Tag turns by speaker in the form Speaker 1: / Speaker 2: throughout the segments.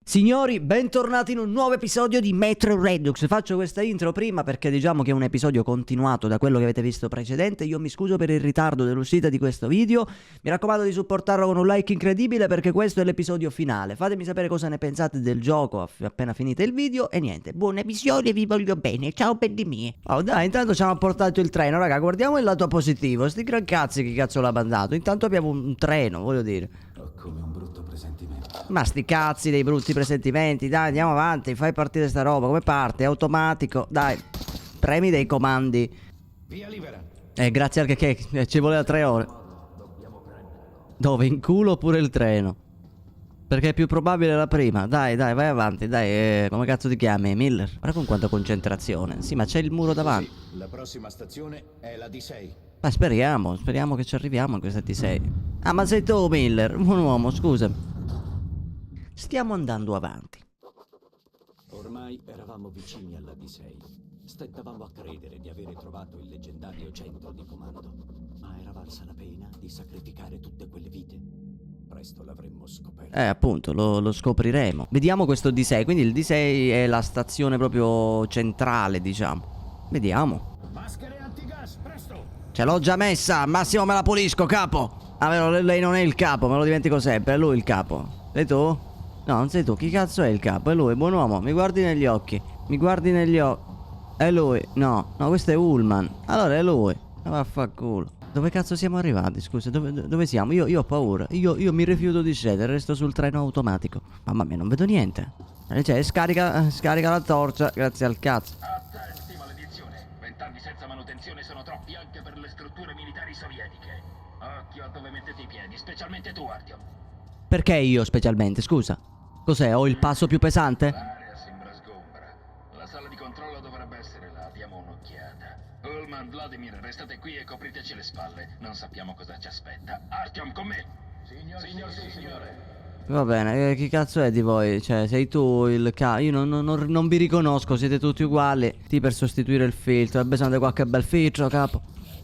Speaker 1: Signori, bentornati in un nuovo episodio di Metro Redux. Faccio questa intro prima perché diciamo che è un episodio continuato da quello che avete visto precedente. Io mi scuso per il ritardo dell'uscita di questo video. Mi raccomando di supportarlo con un like incredibile perché questo è l'episodio finale. Fatemi sapere cosa ne pensate del gioco appena finite il video. E niente, buona visione, vi voglio bene. Ciao belli mie. Oh dai, intanto ci hanno portato il treno, raga. Guardiamo il lato positivo. Sti gran cazzi, chi cazzo l'ha mandato? Intanto abbiamo un treno, voglio dire.
Speaker 2: Ho come un brutto presentimento.
Speaker 1: Ma sti cazzi dei brutti presentimenti, dai, andiamo avanti, fai partire sta roba, come parte? È automatico, dai, premi dei comandi.
Speaker 2: Via libera.
Speaker 1: Grazie al che ci voleva 3 ore. Dove? In culo oppure il treno? Perché è più probabile la prima, dai, vai avanti, dai, come cazzo ti chiami, Miller? Guarda con quanta concentrazione, sì, ma c'è il muro davanti.
Speaker 2: Sì, la prossima stazione è la D6.
Speaker 1: Ma speriamo che ci arriviamo a questa T6. Ah, ma sei tu, Miller, un uomo, scusa. Stiamo andando avanti.
Speaker 3: Ormai eravamo vicini alla D6. Stentavamo a credere di avere trovato il leggendario centro di comando. Ma era valsa la pena di sacrificare tutte quelle vite? Presto l'avremmo scoperto.
Speaker 1: Appunto, lo scopriremo. Vediamo questo D6, quindi il D6 è la stazione proprio centrale, diciamo. Vediamo.
Speaker 2: Maschere antigas, presto!
Speaker 1: Ce l'ho già messa, al massimo me la pulisco, capo. Ah, vero, lei non è il capo, me lo dimentico sempre, è lui il capo. Sei tu? No, non sei tu, chi cazzo è il capo? È lui, buon uomo, mi guardi negli occhi. Mi guardi negli occhi. È lui, no, questo è Ullman. Allora è lui. Vaffanculo. Dove cazzo siamo arrivati? Scusa, dove siamo? Io ho paura. Io mi rifiuto di scendere, resto sul treno automatico. Mamma mia, non vedo niente. Cioè, scarica la torcia, grazie al cazzo.
Speaker 4: Attenti, maledizione. 20 anni senza manutenzione sono troppi anche per le strutture militari sovietiche. Occhio a dove mettete i piedi, specialmente tu, Artyom.
Speaker 1: Perché io specialmente, scusa? Cos'è? Ho il passo più pesante?
Speaker 4: L'area sembra sgombra. La sala di controllo dovrebbe essere là, diamo un'occhiata. Ullman, Vladimir, restate qui e copriteci le spalle. Non sappiamo cosa ci aspetta. Artyom, con me! Signore.
Speaker 1: Va bene, chi cazzo è di voi? Cioè, sei tu il io non vi riconosco, siete tutti uguali. Ti per sostituire il filtro, hai bisogno di qualche bel filtro, capo.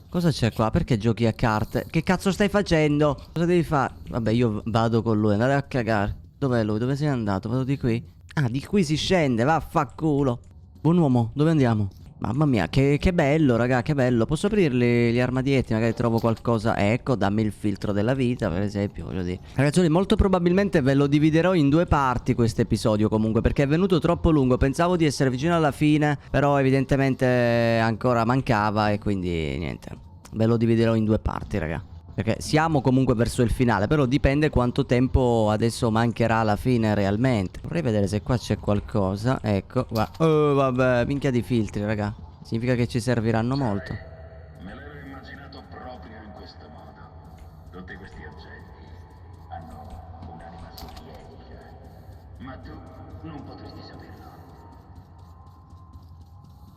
Speaker 1: Cosa c'è qua? Perché giochi a carte? Che cazzo stai facendo? Cosa devi fare? Vabbè, io vado con lui, andate a cagare. Dov'è lui? Dove sei andato? Vado di qui? Ah, di qui si scende, vaffanculo. Buon uomo, dove andiamo? Mamma mia, che bello, raga, che bello. Posso aprirli gli armadietti? Magari trovo qualcosa. Ecco, dammi il filtro della vita, per esempio, voglio dire. Ragazzi, molto probabilmente ve lo dividerò in 2 parti questo episodio comunque, perché è venuto troppo lungo. Pensavo di essere vicino alla fine, però evidentemente ancora mancava e quindi niente. Ve lo dividerò in 2 parti, raga. Perché siamo comunque verso il finale, però dipende quanto tempo adesso mancherà alla fine realmente. Vorrei vedere se qua c'è qualcosa. Ecco, qua. Oh, vabbè, minchia di filtri, raga. Significa che ci serviranno molto.
Speaker 4: Me l'ero immaginato proprio in questo modo. Tutti questi oggetti hanno un'anima sovietica. Ma tu non potresti saperlo.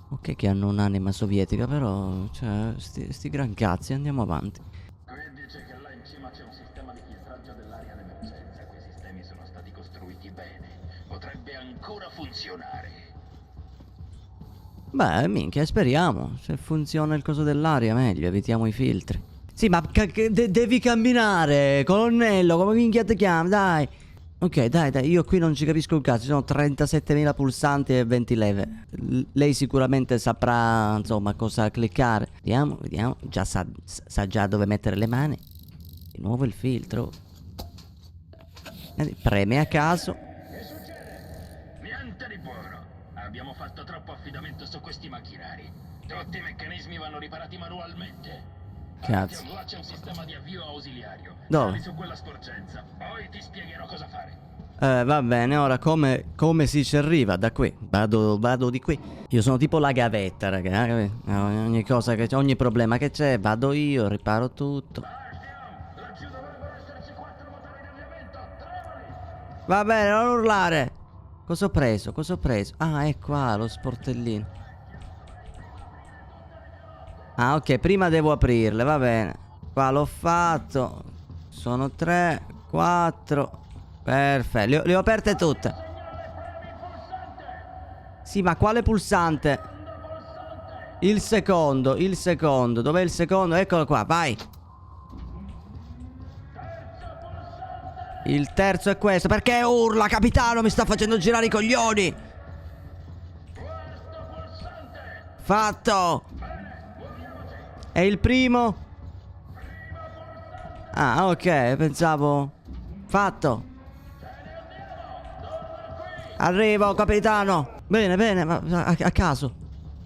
Speaker 1: Ok che hanno un'anima sovietica, però, cioè, sti gran cazzi, andiamo avanti.
Speaker 4: Qui dice che là in cima c'è un sistema di filtraggio dell'aria d'emergenza. Quei sistemi sono stati costruiti bene. Potrebbe ancora funzionare.
Speaker 1: Beh, minchia, speriamo. Se funziona il coso dell'aria, meglio, evitiamo i filtri. Sì, ma devi camminare, colonnello, come minchia ti chiami, dai. Ok, dai, io qui non ci capisco un cazzo, ci sono 37.000 pulsanti e 20 leve. Lei sicuramente saprà, insomma, cosa cliccare. Vediamo, già sa già dove mettere le mani. Di nuovo il filtro. Preme a caso.
Speaker 4: Che succede? Niente di buono. Abbiamo fatto troppo affidamento su questi macchinari. Tutti i meccanismi vanno riparati manualmente.
Speaker 1: Cazzo.
Speaker 4: Là c'è un sistema di avvio ausiliario.
Speaker 1: Dove?
Speaker 4: Sali su quella sporgenza. Poi ti spiegherò cosa fare.
Speaker 1: Va bene, ora come si ci arriva? Da qui, vado di qui. Io sono tipo la gavetta, raga. Ogni cosa che c'è, ogni problema che c'è, vado io, riparo tutto.
Speaker 4: Artyom, laggiù dovrebbero esserci 4 motori di avviamento. Trovali!
Speaker 1: Va bene, non urlare. Cosa ho preso? Ah, è qua lo sportellino. Ah, ok, prima devo aprirle, va bene. Qua l'ho fatto. Sono 3, 4. Perfetto, le ho aperte tutte. Sì, ma quale pulsante? Il secondo. Dov'è il secondo? Eccolo qua, vai. Il terzo è questo. Perché urla, capitano? Mi sta facendo girare i coglioni. Fatto. E il primo? Ah, ok, pensavo. Fatto. Arrivo, capitano. Bene, bene, ma a caso.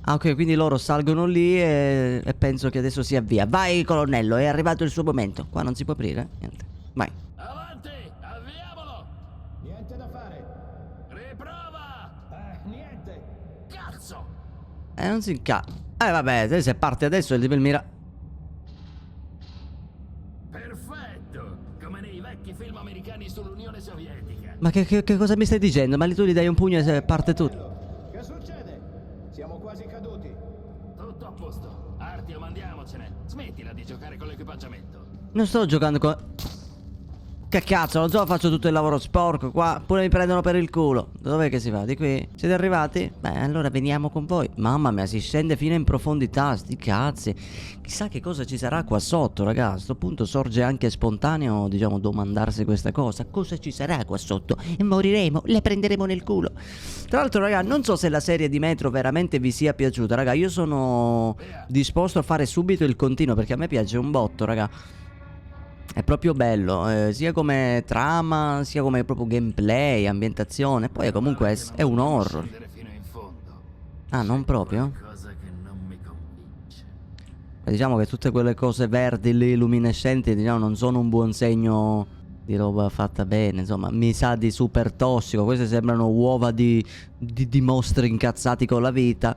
Speaker 1: Ah, ok, quindi loro salgono lì e penso che adesso si avvia. Vai, colonnello, è arrivato il suo momento. Qua non si può aprire, niente. Vai.
Speaker 4: Avanti, avviamolo!
Speaker 2: Niente da fare.
Speaker 4: Riprova!
Speaker 2: Niente.
Speaker 4: Cazzo!
Speaker 1: Non si vabbè, se parte adesso il mira.
Speaker 4: Perfetto! Come nei vecchi film americani sull'Unione Sovietica.
Speaker 1: Ma che cosa mi stai dicendo? Ma lì tu gli dai un pugno e parte tutto.
Speaker 2: Che succede? Siamo quasi caduti.
Speaker 4: Tutto a posto. Artyom, andiamocene. Smettila di giocare con l'equipaggiamento.
Speaker 1: Non sto giocando con... Che cazzo, non so, faccio tutto il lavoro sporco qua. Pure mi prendono per il culo. Dov'è che si va? Di qui? Siete arrivati? Beh, allora veniamo con voi. Mamma mia, si scende fino in profondità. Sti cazzi. Chissà che cosa ci sarà qua sotto, raga. A sto punto sorge anche spontaneo, diciamo, domandarsi questa cosa. Cosa ci sarà qua sotto? E moriremo, le prenderemo nel culo. Tra l'altro, raga, non so se la serie di Metro veramente vi sia piaciuta. Raga, io sono disposto a fare subito il continuo, perché a me piace un botto, raga. È proprio bello, sia come trama, sia come proprio gameplay, ambientazione. Poi comunque è un horror.
Speaker 4: Scendere fino in fondo.
Speaker 1: Ah, non proprio?
Speaker 4: Cosa che non mi convince.
Speaker 1: Diciamo che tutte quelle cose verdi lì, luminescenti, diciamo, non sono un buon segno di roba fatta bene. Insomma, mi sa di super tossico. Queste sembrano uova di mostri incazzati con la vita.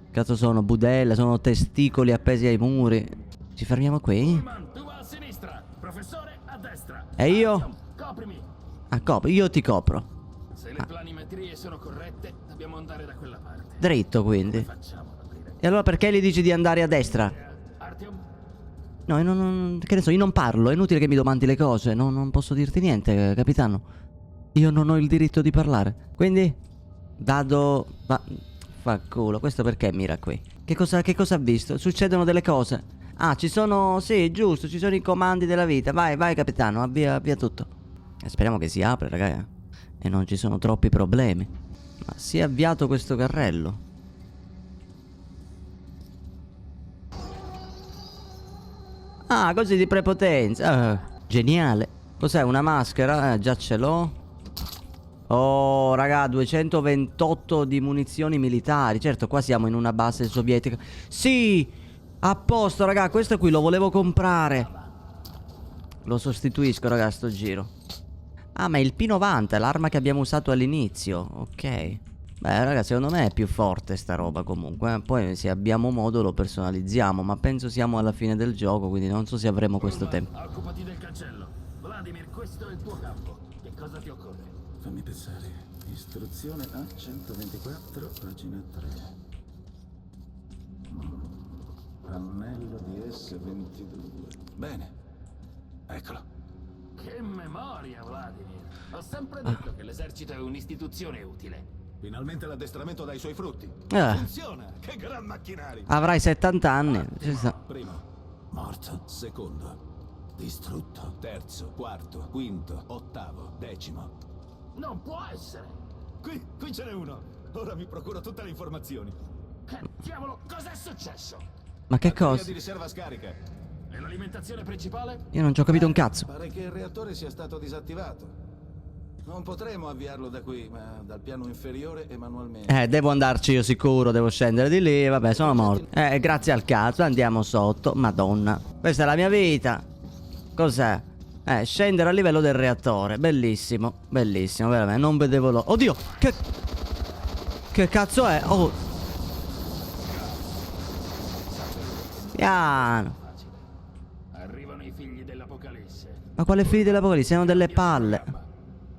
Speaker 1: Cazzo sono? Budelle, sono testicoli appesi ai muri. Ci fermiamo qui?
Speaker 4: Pullman, tu va a sinistra. Professore, a destra.
Speaker 1: E io?
Speaker 4: Artyom, coprimi.
Speaker 1: Ah, io ti copro.
Speaker 4: Se le planimetrie sono corrette, dobbiamo andare da quella parte.
Speaker 1: Dritto, quindi.
Speaker 4: Facciamo ad aprire.
Speaker 1: E allora perché gli dici di andare a destra?
Speaker 4: Artyom,
Speaker 1: No, che ne so, io non parlo, è inutile che mi domandi le cose, non posso dirti niente, capitano. Io non ho il diritto di parlare. Quindi fa culo, questo perché mira qui? Che cosa ha visto? Succedono delle cose. Ah, ci sono, sì, giusto, ci sono i comandi della vita. Vai, capitano, avvia tutto. E speriamo che si apra, ragazzi. E non ci sono troppi problemi. Ma si è avviato questo carrello. Ah, così di prepotenza. Geniale. Cos'è, una maschera? Già ce l'ho. Oh, raga, 228 di munizioni militari. Certo, qua siamo in una base sovietica. Sì! A posto, raga, questo qui lo volevo comprare. Lo sostituisco, raga, sto giro. Ah, ma è il P90, l'arma che abbiamo usato all'inizio. Ok. Beh, raga, secondo me è più forte sta roba comunque. Poi se abbiamo modo lo personalizziamo. Ma penso siamo alla fine del gioco, quindi non so se avremo questo tempo.
Speaker 4: occupati del cancello. Vladimir, questo è il tuo campo. Che cosa ti occorre?
Speaker 2: Fammi pensare. Istruzione A124, pagina 3. Pannello di S22. Bene. Eccolo.
Speaker 4: Che memoria, Vladimir. Ho sempre detto che l'esercito è un'istituzione utile.
Speaker 2: Finalmente l'addestramento dà i suoi frutti.
Speaker 1: Ah.
Speaker 2: Funziona. Che gran macchinario.
Speaker 1: Avrai 70 anni. Ci sta.
Speaker 2: Primo. Morto. Secondo. Distrutto. Terzo. Quarto. Quinto. Ottavo. Decimo.
Speaker 4: Non può essere.
Speaker 2: Qui ce n'è uno. Ora mi procuro tutte le informazioni.
Speaker 4: Che diavolo, cos'è successo?
Speaker 1: Ma che
Speaker 2: Batteria
Speaker 1: cosa?
Speaker 2: di riserva scarica.
Speaker 4: E l'alimentazione principale?
Speaker 1: Io non ci ho capito un cazzo.
Speaker 2: Pare che il reattore sia stato disattivato. Non potremo avviarlo da qui, ma dal piano inferiore e manualmente.
Speaker 1: Devo andarci io sicuro, devo scendere di lì, vabbè, sono morto. Grazie al cazzo, andiamo sotto, madonna. Questa è la mia vita. Cos'è? Scendere a livello del reattore, bellissimo, bellissimo, veramente, non vedevo l'ora. Oddio, che cazzo è? Oh. Piano.
Speaker 4: Arrivano i figli dell'Apocalisse.
Speaker 1: Ma quale figli dell'Apocalisse? Sono delle palle.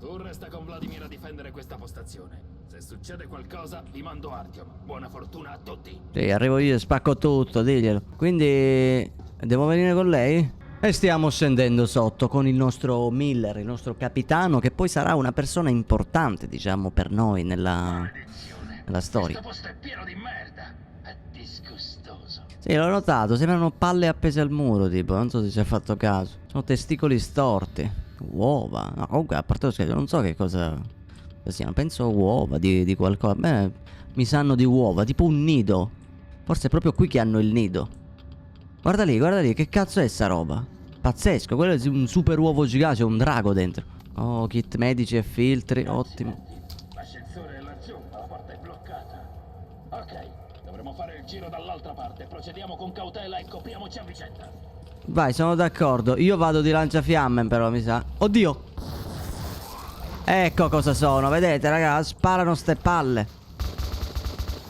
Speaker 4: Tu resta con Vladimir a difendere questa postazione. Se succede qualcosa, vi mando Artyom. Buona fortuna a tutti.
Speaker 1: Sì, arrivo io e spacco tutto, diglielo. Quindi, devo venire con lei? E stiamo scendendo sotto con il nostro Miller, il nostro capitano, che poi sarà una persona importante, diciamo, per noi nella storia.
Speaker 4: Questo posto è pieno di merda. È disgustoso.
Speaker 1: Sì, l'ho notato, sembrano palle appese al muro, tipo, non so se ci hai fatto caso. Sono testicoli storti. Uova. No, comunque, a parte lo scherzo, non so che cosa siano. Penso uova di qualcosa. Beh, mi sanno di uova, tipo un nido. Forse è proprio qui che hanno il nido. Guarda lì, che cazzo è sta roba? Pazzesco, quello è un super uovo gigante, c'è un drago dentro. Oh, kit medici e filtri, ottimo.
Speaker 4: L'ascensore è laggiù, ma la porta è bloccata. Ok, dovremo fare il giro dall'altra parte. Procediamo con cautela e copriamoci a vicenda.
Speaker 1: Vai, sono d'accordo. Io vado di lanciafiamme però, mi sa. Oddio! Ecco cosa sono, vedete raga? Sparano ste palle.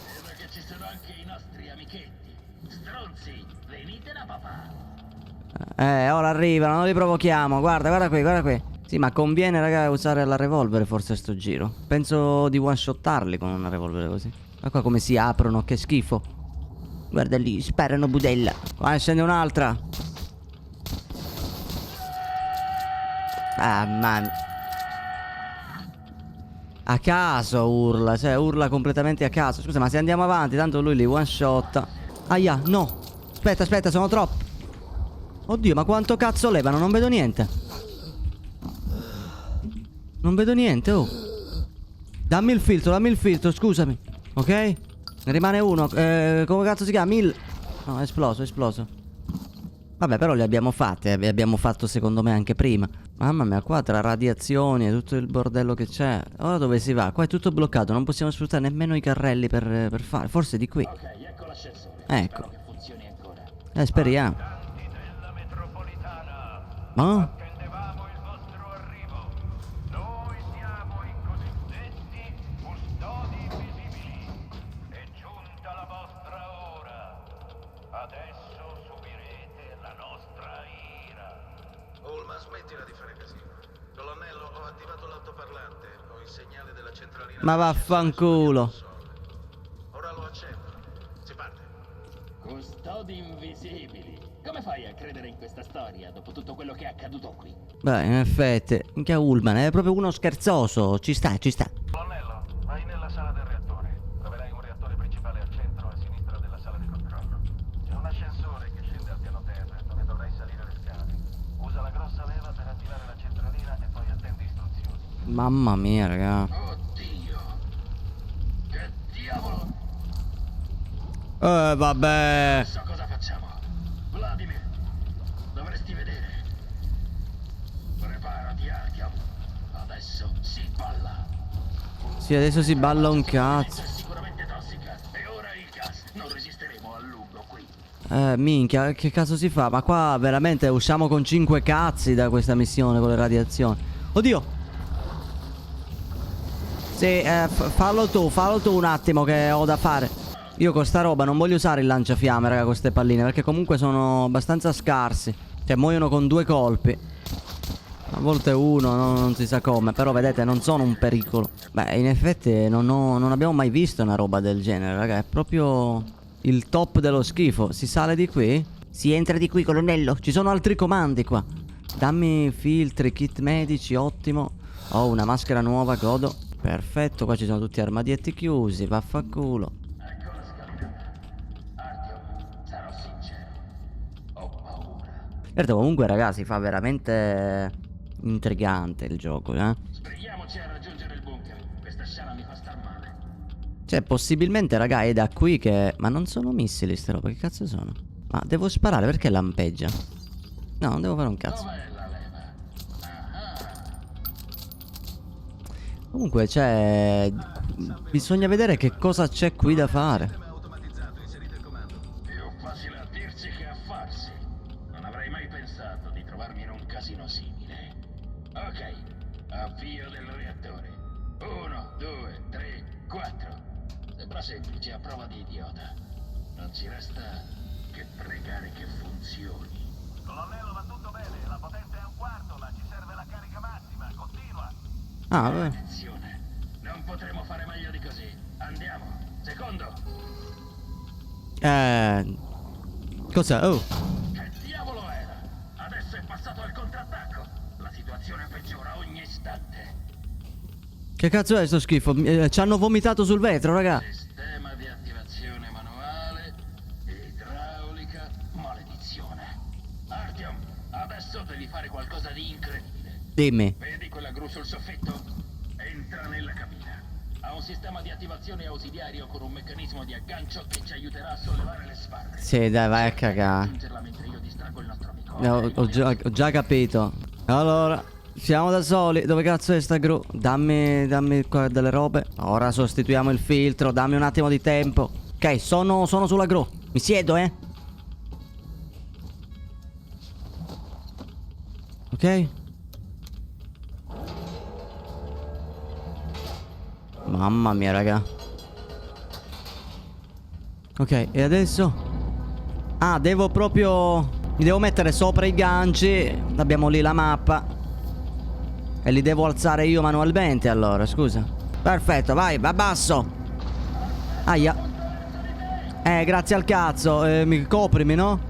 Speaker 4: Sembra che ci sono anche i nostri amichetti. Stronzi, venite da papà.
Speaker 1: Ora arrivano, non li provochiamo. Guarda qui. Sì, ma conviene raga usare la revolver forse sto giro. Penso di one-shottarli con una revolver così. Ma qua come si aprono, che schifo. Guarda lì, sparano budella. Qua ne scende un'altra. Ah, man. A caso urla, cioè urla completamente a caso. Scusa, ma se andiamo avanti, tanto lui li one shot. Aia, no. Aspetta, sono troppi. Oddio, ma quanto cazzo levano? Non vedo niente. Non vedo niente, oh. Dammi il filtro, scusami. Ok? Ne rimane uno. Come cazzo si chiama? No, è esploso. Vabbè, però le abbiamo fatte. Le abbiamo fatto secondo me anche prima. Mamma mia, qua tra radiazioni e tutto il bordello che c'è. Ora dove si va? Qua è tutto bloccato. Non possiamo sfruttare nemmeno i carrelli per fare. Forse di qui.
Speaker 4: Ok, ecco l'ascensore.
Speaker 1: Ecco.
Speaker 4: Spero che funzioni ancora.
Speaker 1: Speriamo.
Speaker 5: Della metropolitana.
Speaker 1: Ma?
Speaker 5: Attendevamo il vostro arrivo. Noi siamo i cosiddetti custodi invisibili. È giunta la vostra ora. Adesso subirete la nostra ira.
Speaker 2: Ullman, smettila di fare casino. Colonnello, ho attivato l'altoparlante. Ho il segnale della centralina.
Speaker 1: Ma vaffanculo.
Speaker 2: Ora lo accendo. Si parte.
Speaker 4: Custodi invisibili. Come fai a credere in questa storia dopo tutto quello che è accaduto qui?
Speaker 1: Beh, in effetti. Minchia Ullman, è proprio uno scherzoso. Ci sta.
Speaker 5: Colonnello, vai nella sala del reattore. Troverai un reattore principale al centro a sinistra della sala di controllo. C'è un ascensore che scende al piano terra dove dovrai salire le scale. Usa la grossa leva per attivare la centralina e poi attendi istruzioni.
Speaker 1: Mamma mia, raga.
Speaker 4: Oddio. Che diavolo.
Speaker 1: Vabbè.
Speaker 4: So cosa facciamo. Vladimir, dovresti vedere. Preparati, Artyom. Adesso si balla.
Speaker 1: Sì, adesso si balla un cazzo.
Speaker 4: È sicuramente tossica. E ora il gas. Non resisteremo a lungo qui.
Speaker 1: Minchia, che cazzo si fa? Ma qua veramente usciamo con 5 cazzi da questa missione con le radiazioni. Oddio. Sì, fallo tu un attimo che ho da fare. Io con sta roba non voglio usare il lanciafiamme, raga, con queste palline, perché comunque sono abbastanza scarsi. Cioè, muoiono con 2 colpi. A volte uno, non si sa come. Però vedete, non sono un pericolo. Beh, in effetti non abbiamo mai visto una roba del genere, raga. È proprio il top dello schifo. Si sale di qui? Si entra di qui, colonnello. Ci sono altri comandi qua. Dammi filtri, kit medici, ottimo. Ho una maschera nuova, godo. Perfetto, qua ci sono tutti armadietti chiusi, vaffanculo.
Speaker 4: Ecco la scalinata. Artyom, sarò sincero. Ho paura.
Speaker 1: Certo, comunque ragazzi, fa veramente intrigante il gioco, eh.
Speaker 4: Sbrighiamoci a raggiungere il bunker. Questa scena mi fa star male.
Speaker 1: Cioè, possibilmente, raga, è da qui che... Ma non sono missili ste robe, che cazzo sono? Ma devo sparare, perché lampeggia? No, non devo fare un cazzo.
Speaker 4: Dov'è la leva? Ah.
Speaker 1: Comunque, cioè... Bisogna vedere che cosa c'è qui da fare.
Speaker 2: Sistema automatizzato, inserite il comando.
Speaker 4: Più facile a dirci che a farsi. Non avrei mai pensato di trovarmi in un casino simile. Ok, avvio del reattore. 1, 2, 3, 4. Sembra semplice a prova di idiota. Non ci resta che pregare che funzioni.
Speaker 5: Colonnello, va tutto bene. La potenza è 1/4, ma ci serve la carica massima. Continua.
Speaker 1: Ah, vabbè.
Speaker 4: Attenzione, non potremo fare meglio di così. Andiamo. Secondo.
Speaker 1: Cos'è? Oh.
Speaker 4: Che diavolo era? Adesso è passato al contrattacco. La situazione peggiora ogni istante.
Speaker 1: Che cazzo è sto schifo? Ci hanno vomitato sul vetro, raga.
Speaker 4: Sistema di attivazione manuale, idraulico. devi fare qualcosa di incredibile.
Speaker 1: Dimmi.
Speaker 4: Vedi quella gru sul soffitto? Entra nella cabina. Ha un sistema di attivazione ausiliario con un meccanismo di aggancio che ci aiuterà a sollevare le sbarre.
Speaker 1: Sì, dai, vai a cagare.
Speaker 4: Raggiungerla mentre io distraggo il nostro amico.
Speaker 1: Ho già capito. Allora, siamo da soli. Dove cazzo è sta gru? Dammi qua delle robe. Ora sostituiamo il filtro. Dammi un attimo di tempo. Ok, sono sulla gru. Mi siedo, Ok. Mamma mia, raga. Ok, e adesso? Ah, devo proprio... Mi devo mettere sopra i ganci. Abbiamo lì la mappa. E li devo alzare io manualmente allora, scusa. Perfetto, vai, abbasso. Aia. Grazie al cazzo. Mi coprimi, no?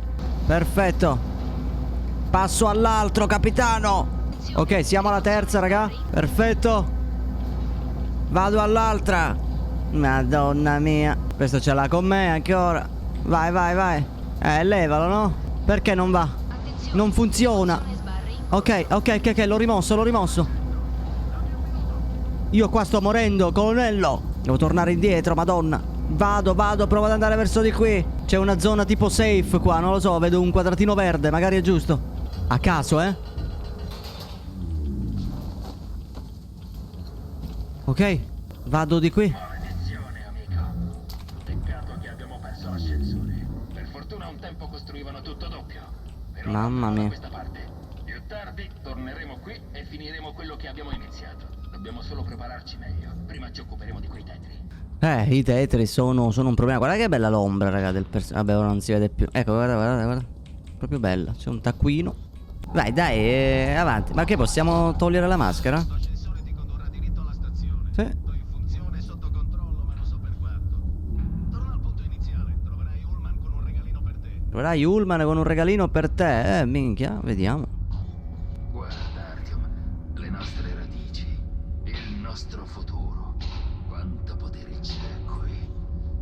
Speaker 1: Perfetto. Passo all'altro, capitano. Ok, siamo alla terza, raga. Perfetto. Vado all'altra. Madonna mia. Questo ce l'ha con me anche ora. Vai, vai, vai. Levalo, no? Perché non va? Non funziona. Ok, l'ho rimosso. Io qua sto morendo, colonnello. Devo tornare indietro, madonna. Vado, provo ad andare verso di qui. C'è una zona tipo safe qua, non lo so, vedo un quadratino verde, magari è giusto. A caso, Ok, vado di qui.
Speaker 4: Maledizione, amico. Peccato che abbiamo perso l'ascensore. Per fortuna un tempo costruivano tutto doppio. Però
Speaker 1: Mamma mia.
Speaker 4: da questa parte. Più tardi torneremo qui e finiremo quello che abbiamo iniziato. Dobbiamo solo prepararci meglio. Prima ci occuperemo di quei tetri.
Speaker 1: I tetri sono un problema. Guarda che bella l'ombra, raga, del personaggio. Vabbè, ora non si vede più. Ecco, guarda. Proprio bella. C'è un taccuino. Vai, dai, avanti. Ma che possiamo togliere la maschera?
Speaker 2: L'ascensore ti condurrà diritto alla stazione.
Speaker 1: Sì.
Speaker 2: Tutto in funzione, sotto controllo, ma non so per quanto. Torna al punto iniziale. Troverai Ullman con un regalino per te.
Speaker 1: Troverai Ullman con un regalino per te. Minchia, vediamo.
Speaker 4: Guarda, Artyom, le nostre radici, il nostro futuro. Quanto potere c'è qui.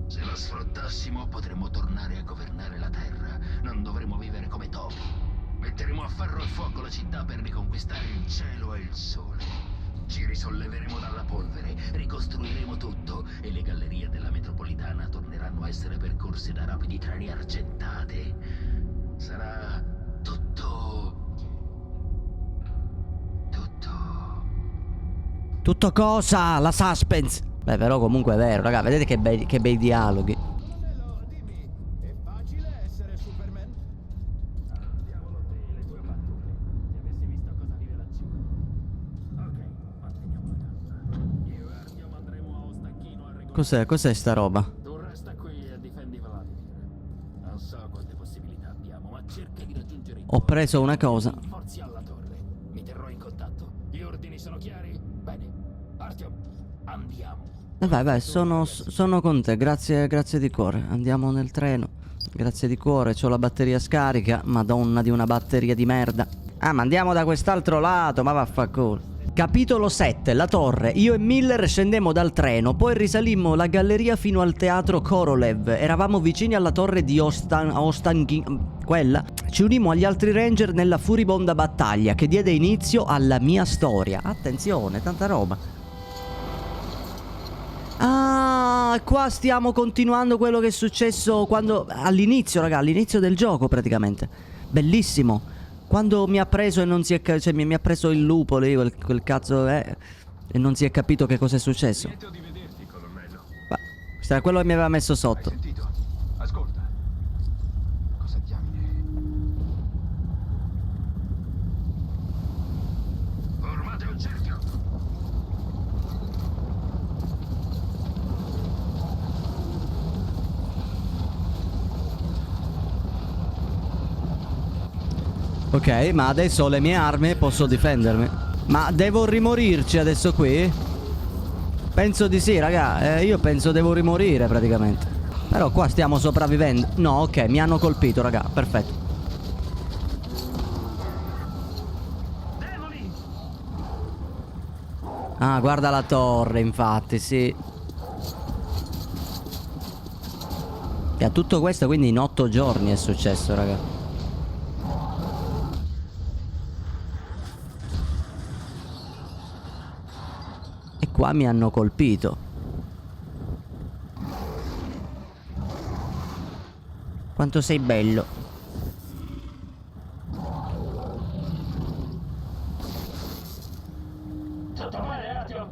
Speaker 4: Se lo sfruttassimo potremmo tornare a governare la Terra. Non dovremmo vivere come topi. Metteremo a ferro e fuoco la città per riconquistare il cielo e il sole. Ci risolleveremo dalla polvere, ricostruiremo tutto e le gallerie della metropolitana torneranno a essere percorse da rapidi treni argentati. Sarà tutto...
Speaker 1: Tutto cosa? La suspense. Beh, però comunque è vero, raga. Vedete che bei dialoghi.
Speaker 2: Dimmi, è facile essere Superman?
Speaker 5: Diavolo te e le tue battute. Se avessi visto cosa vive laggiù. Ok, manteniamo la calma. Io e Artyom andremo a Ostanchino a regolare.
Speaker 1: Cos'è sta roba?
Speaker 5: Tu resta qui e difendi Vladimir. Non so quante possibilità abbiamo, ma cerca di raggiungere il
Speaker 1: Ho preso una cosa.
Speaker 5: forzi alla torre. Mi terrò in contatto. Gli ordini sono chiari? Bene. Artyom, andiamo.
Speaker 1: Vai, sono con te. Grazie di cuore. Andiamo nel treno. Grazie di cuore. C'ho la batteria scarica. Madonna di una batteria di merda. Ah, ma andiamo da quest'altro lato. Ma vaffanculo. Capitolo 7. La torre. Io e Miller scendemmo dal treno. Poi risalimmo la galleria fino al teatro Korolev. Eravamo vicini alla torre di quella. Ci unimmo agli altri ranger nella furibonda battaglia che diede inizio alla mia storia. Attenzione, tanta roba. Ah, qua stiamo continuando quello che è successo quando... All'inizio, raga, all'inizio del gioco praticamente. Bellissimo. Quando mi ha preso e non si è... Cioè mi ha preso il lupo lì, quel cazzo e non si è capito che cosa è successo.
Speaker 5: Lieto di vederti, colonnello.
Speaker 1: Ma questo era quello che mi aveva messo sotto.
Speaker 5: Sentito? Ascolta. Cosa diamine?
Speaker 4: Formate un cerchio.
Speaker 1: Ok, ma adesso ho le mie armi e posso difendermi. Ma devo rimorirci adesso qui? Penso di sì, raga. Io penso devo rimorire praticamente. Però qua stiamo sopravvivendo. No, ok, mi hanno colpito, raga. Perfetto. Ah, guarda la torre, infatti, sì. E a tutto questo quindi in 8 giorni è successo, raga. qua mi hanno colpito. Quanto sei bello.
Speaker 4: Tutto bene, Artyom?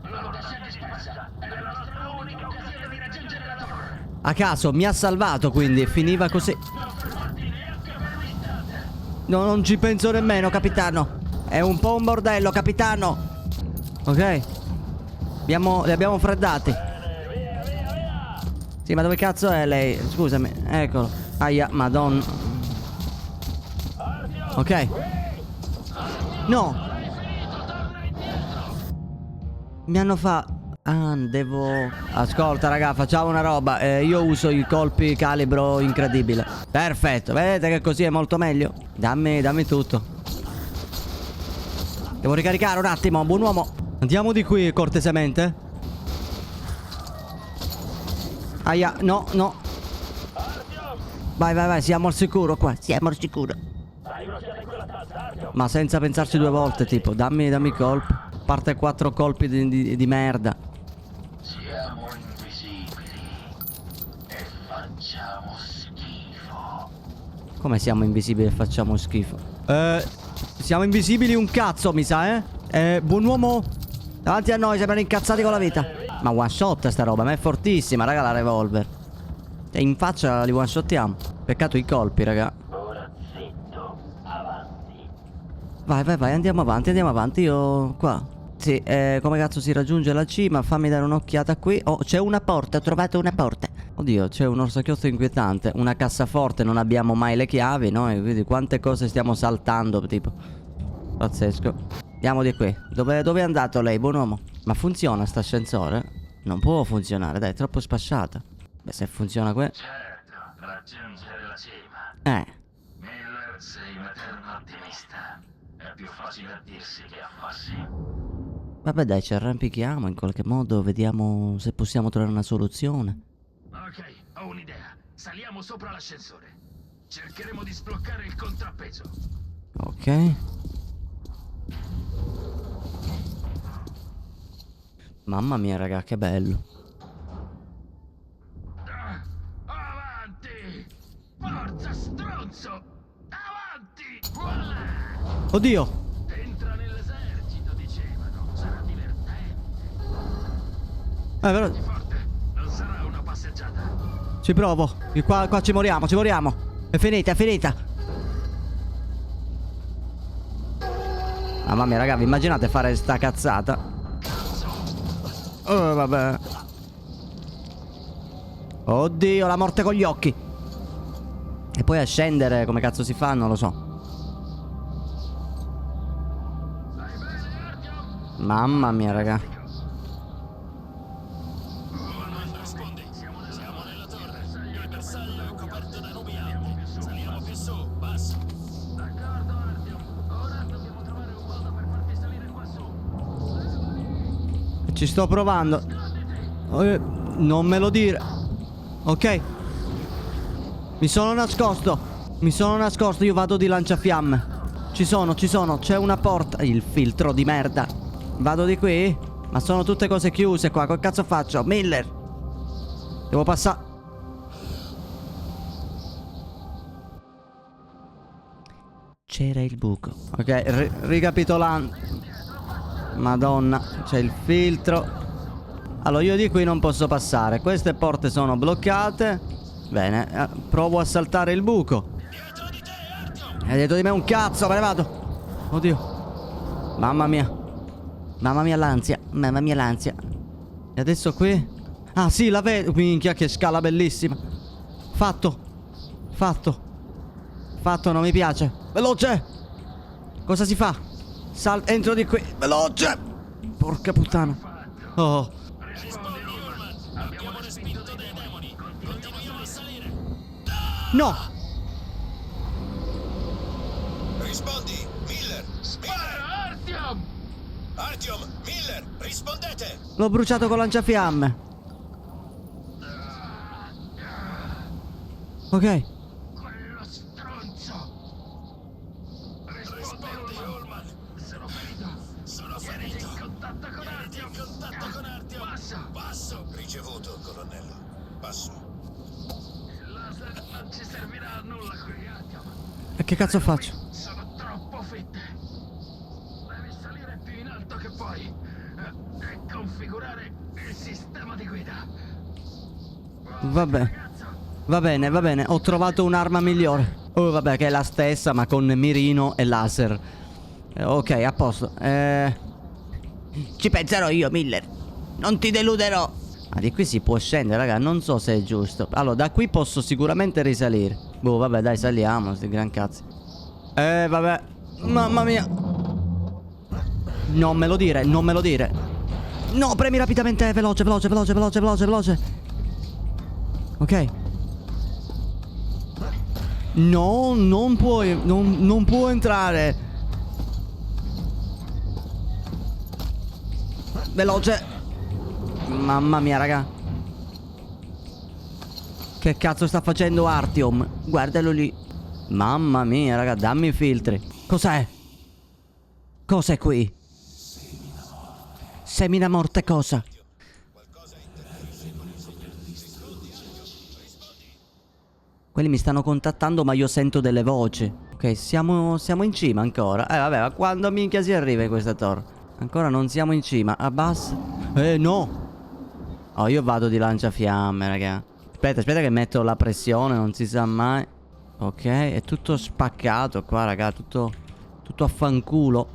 Speaker 4: L'onda si è dispersa. È la nostra unica occasione di raggiungere la torre.
Speaker 1: A caso mi ha salvato, quindi finiva così.
Speaker 4: Non fermarti neanche per un istante.
Speaker 1: No, non ci penso nemmeno, capitano. È un po' un bordello, capitano. Ok. Li abbiamo freddati. Sì, ma dove cazzo è lei? Scusami, eccolo. Aia, madonna. Ok. No. Mi hanno Ah, devo... Ascolta, raga, facciamo una roba. Io uso i colpi calibro incredibile. Perfetto, vedete che così è molto meglio? Dammi tutto. Devo ricaricare un attimo, buon uomo. Andiamo di qui, cortesemente. Aia, no. Vai, siamo al sicuro qua. Siamo al sicuro. Ma senza pensarci due volte, tipo, dammi colpi. A parte 4 colpi di merda.
Speaker 4: Siamo invisibili e facciamo schifo.
Speaker 1: Come siamo invisibili e facciamo schifo? Siamo invisibili un cazzo, mi sa, buon uomo. Davanti a noi sembrano incazzati con la vita. Ma one shot sta roba, ma è fortissima, raga, la revolver. E in faccia li one shottiamo. Peccato i colpi, raga.
Speaker 4: Ora zitto, avanti.
Speaker 1: Vai, andiamo avanti, io qua. Sì, come cazzo si raggiunge la cima? Fammi dare un'occhiata qui. Oh, c'è una porta, ho trovato una porta. Oddio, c'è un orsacchiotto inquietante. Una cassaforte, non abbiamo mai le chiavi, no? E quindi quante cose stiamo saltando, tipo. Pazzesco. Andiamo di qui. Dove è andato lei, buon uomo? Ma funziona sta ascensore? Non può funzionare, dai, è troppo spasciata. Beh, se funziona qui.
Speaker 4: Certo, raggiungere la cima. Miller, sei un eterno ottimista. È più facile a dirsi che a farsi.
Speaker 1: Vabbè, dai, ci arrampichiamo in qualche modo, vediamo se possiamo trovare una soluzione.
Speaker 4: Ok, ho un'idea. Saliamo sopra l'ascensore. Cercheremo di sbloccare il contrappeso.
Speaker 1: Ok. Mamma mia, raga, che bello.
Speaker 4: Avanti! Forza, stronzo! Avanti! Voilà!
Speaker 1: Oddio!
Speaker 4: Entra nell'esercito, dicevano. Sarà divertente.
Speaker 1: Però
Speaker 4: Forte, non sarà una passeggiata.
Speaker 1: ci provo. Qua ci moriamo. È finita. Mamma mia, raga, vi immaginate fare sta cazzata? Oh, vabbè. Oddio, la morte con gli occhi. E poi a scendere, come cazzo si fa? Non lo so. Mamma mia, raga.
Speaker 4: Siamo nella torre. Il bersaglio è coperto da nubi alte. Saliamo più su, basta. D'accordo, Artyom. Ora dobbiamo trovare un modo per farti salire qua su.
Speaker 1: Ci sto provando. Non me lo dire. Ok. Mi sono nascosto. Io vado di lanciafiamme. Ci sono. C'è una porta. Il filtro di merda. Vado di qui? Ma sono tutte cose chiuse qua. Che cazzo faccio? Miller. Devo passare. C'era il buco. Ok, ricapitolando. Madonna, c'è il filtro. Allora, io di qui non posso passare. Queste porte sono bloccate. Bene, provo a saltare il buco. È dietro di me un cazzo, me ne vado. Oddio. Mamma mia, l'ansia. E adesso qui? Ah sì, la vedo. Minchia, che scala bellissima. Fatto, non mi piace. Veloce. Cosa si fa? Entro di qui. Veloce. Porca puttana. Oh.
Speaker 4: Abbiamo respinto dei demoni. Continuiamo a salire.
Speaker 1: No.
Speaker 6: Rispondi, Miller!
Speaker 4: Spara, Artyom!
Speaker 6: Artyom, Miller, rispondete!
Speaker 1: L'ho bruciato con lanciafiamme. Ok.
Speaker 4: Quello stronzo! Rispondi, Ullman! Sono ferito!
Speaker 6: Sono ferito.
Speaker 4: in contatto con
Speaker 6: Tieniti in contatto con Artyom. Passo. Ricevuto, colonnello. Passo.
Speaker 4: Il laser non ci servirà a nulla qui, Artyom.
Speaker 1: E che cazzo faccio?
Speaker 4: Sono troppo fitte. Devi salire più in alto che puoi e configurare il sistema di guida.
Speaker 1: Vabbè. Va bene, ho trovato un'arma migliore. Oh, vabbè, che è la stessa, ma con mirino e laser. Ok, a posto. Ci penserò io, Miller. Non ti deluderò. Ma di qui si può scendere, raga. Non so se è giusto. Allora, da qui posso sicuramente risalire. Boh, vabbè, dai, saliamo. Sti gran cazzi. Vabbè. Mamma mia. Non me lo dire, non me lo dire. No, premi rapidamente. Veloce, veloce, veloce, veloce, veloce, veloce. Ok. No, non puoi. Non può entrare. Veloce. Mamma mia, raga. Che cazzo sta facendo Artyom? Guardalo lì. Mamma mia, raga, dammi i filtri. Cos'è? Cos'è qui? Semina morte cosa? Quelli mi stanno contattando, ma io sento delle voci. Ok, siamo in cima ancora. Vabbè, ma quando minchia si arriva in questa torre? Ancora non siamo in cima. Abbassa. No. Oh, io vado di lanciafiamme, raga. Aspetta che metto la pressione, non si sa mai. Ok, è tutto spaccato qua, raga. Tutto a fanculo.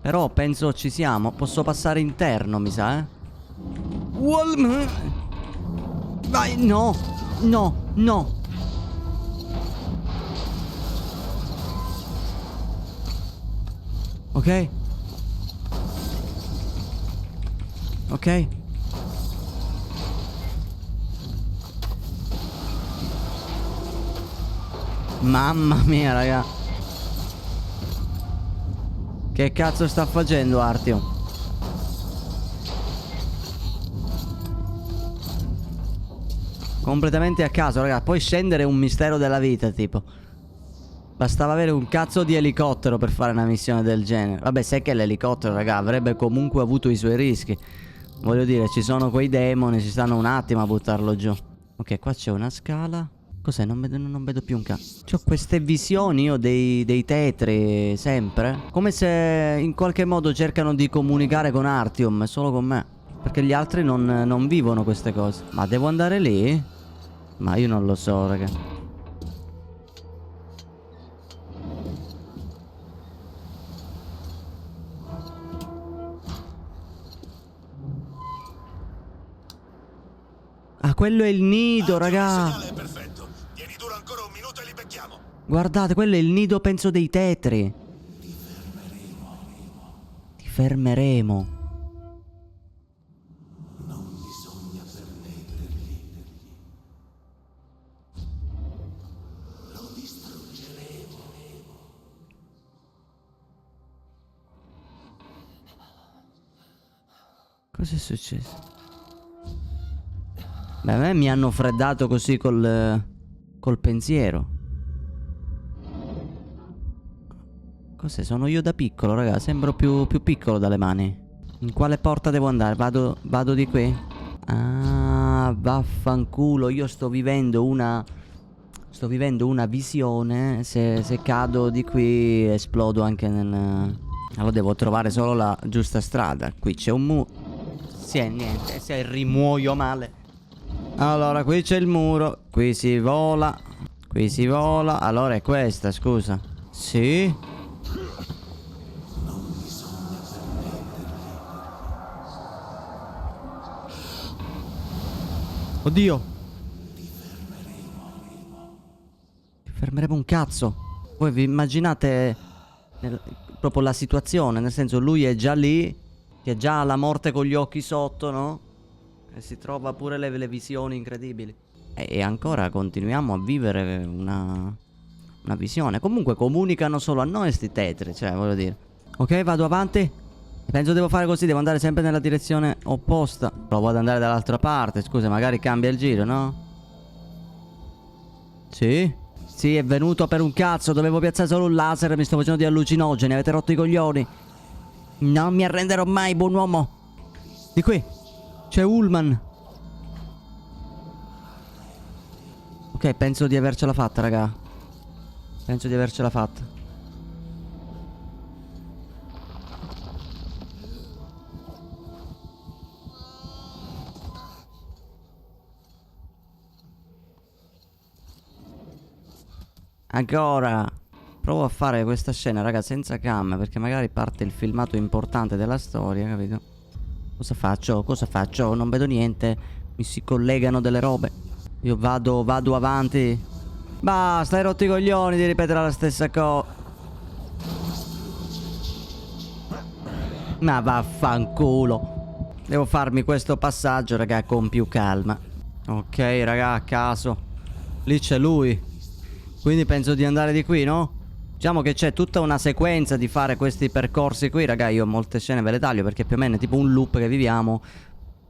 Speaker 1: Però penso ci siamo. Posso passare interno, mi sa, Vai, no. No, no. Ok. Ok. Mamma mia, raga. Che cazzo sta facendo Artyom? Completamente a caso, raga. Poi scendere è un mistero della vita, tipo. Bastava avere un cazzo di elicottero per fare una missione del genere. Vabbè, sai che l'elicottero, raga, avrebbe comunque avuto i suoi rischi. Voglio dire, ci sono quei demoni, ci stanno un attimo a buttarlo giù. Ok, qua c'è una scala. Cos'è? Non vedo più un cazzo. C'ho queste visioni io dei tetri sempre. Come se in qualche modo cercano di comunicare con Artyom, solo con me. Perché gli altri non vivono queste cose. Ma devo andare lì? Ma io non lo so, raga. Ah, quello è il nido, raga.
Speaker 6: Il segnale è perfetto. Tieni duro ancora un minuto e li becchiamo.
Speaker 1: Guardate, quello è il nido, penso, dei tetri. Ti fermeremo.
Speaker 6: Non bisogna permetterli. Lo distruggeremo.
Speaker 1: Cos'è successo? Beh, a me mi hanno freddato così col pensiero. Cos'è? Sono io da piccolo, raga. Sembro più piccolo dalle mani. In quale porta devo andare? Vado di qui? Ah, vaffanculo. Io sto vivendo una visione. Se cado di qui esplodo anche nel... Allora devo trovare solo la giusta strada. Qui c'è un muro. Sì, niente. Se rimuoio male. Allora, qui c'è il muro. Qui si vola. Qui si vola. Allora è questa, scusa. Sì. Oddio. Ti fermeremo un cazzo. Voi vi immaginate proprio la situazione. Nel senso, lui è già lì, che già ha la morte con gli occhi sotto, no? E si trova pure le visioni incredibili. E ancora continuiamo a vivere una visione. Comunque comunicano solo a noi sti tetri, cioè, voglio dire. Ok, vado avanti. Penso devo fare così, devo andare sempre nella direzione opposta. Provo ad andare dall'altra parte, scusa, magari cambia il giro, no? Sì? Sì, è venuto per un cazzo, dovevo piazzare solo un laser e mi sto facendo di allucinogeni, avete rotto i coglioni. Non mi arrenderò mai, buon uomo. Di qui c'è Ullman. Ok, penso di avercela fatta, raga. Penso di avercela fatta. Ancora. Provo a fare questa scena, raga, senza cam, perché magari parte il filmato importante della storia, capito? Cosa faccio? Cosa faccio? Non vedo niente. Mi si collegano delle robe. Io vado avanti. Basta, hai rotto i coglioni di ripetere la stessa cosa. Ma vaffanculo. Devo farmi questo passaggio, raga, con più calma. Ok, raga, a caso. Lì c'è lui. Quindi penso di andare di qui, no? Diciamo che c'è tutta una sequenza di fare questi percorsi qui, raga. Io molte scene ve le taglio perché più o meno è tipo un loop che viviamo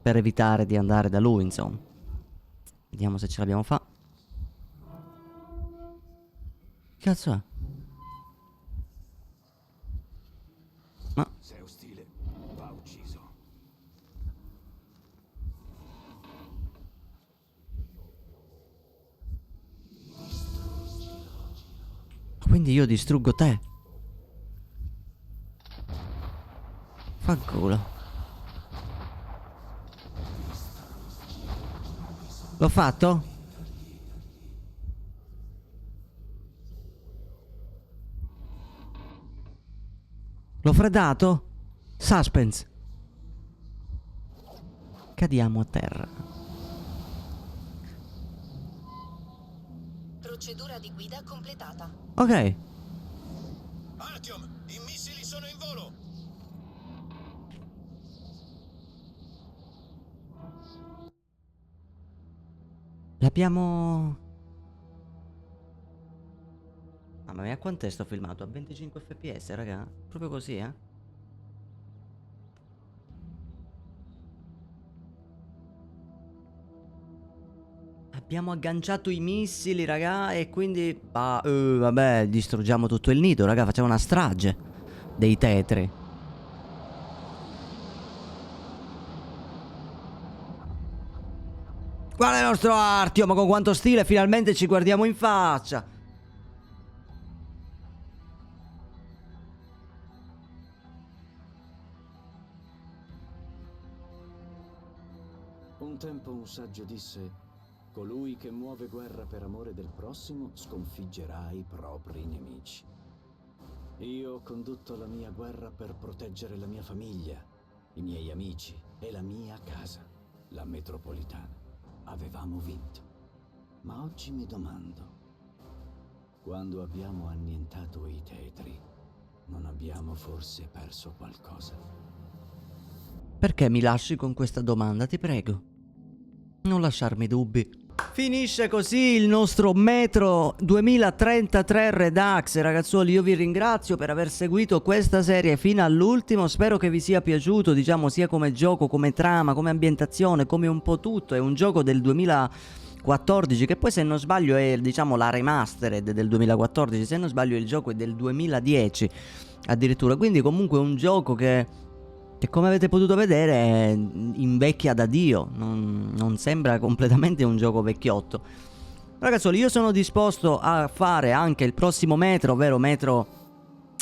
Speaker 1: per evitare di andare da lui, insomma. Vediamo se ce l'abbiamo fa. Che cazzo è? Ma
Speaker 6: Se è ostile, va ucciso.
Speaker 1: quindi io distruggo te? Fanculo. L'ho fatto? L'ho freddato? Suspense. Cadiamo a terra.
Speaker 7: Procedura di guida completata.
Speaker 1: Ok.
Speaker 6: Artyom, i missili sono in volo!
Speaker 1: L'abbiamo... Mamma mia, quant'è sto filmato? A 25 fps, raga? Proprio così, eh? Abbiamo agganciato i missili, raga, e quindi... vabbè, distruggiamo tutto il nido, raga, facciamo una strage dei tetri. Guarda il nostro Artyom, con quanto stile, finalmente ci guardiamo in faccia.
Speaker 3: Un tempo un saggio disse: colui che muove guerra per amore del prossimo sconfiggerà i propri nemici. Io ho condotto la mia guerra per proteggere la mia famiglia, i miei amici e la mia casa, la metropolitana. Avevamo vinto. Ma oggi mi domando, quando abbiamo annientato i tetri, non abbiamo forse perso qualcosa?
Speaker 1: Perché mi lasci con questa domanda, ti prego? Non lasciarmi dubbi. Finisce così il nostro Metro 2033 Redux, ragazzuoli. Io vi ringrazio per aver seguito questa serie fino all'ultimo. Spero che vi sia piaciuto, diciamo, sia come gioco, come trama, come ambientazione, come un po' tutto. È un gioco del 2014 che poi, se non sbaglio, è, diciamo, la remastered del 2014. Se non sbaglio il gioco è del 2010 addirittura. Quindi comunque è un gioco che come avete potuto vedere invecchia da Dio, non sembra completamente un gioco vecchiotto. Ragazzoli, io sono disposto a fare anche il prossimo Metro, ovvero Metro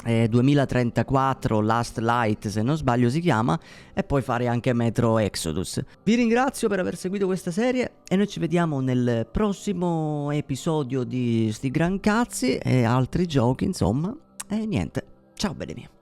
Speaker 1: 2034 Last Light, se non sbaglio si chiama, e poi fare anche Metro Exodus. Vi ringrazio per aver seguito questa serie e noi ci vediamo nel prossimo episodio di sti gran cazzi e altri giochi, insomma. E niente, ciao belli miei.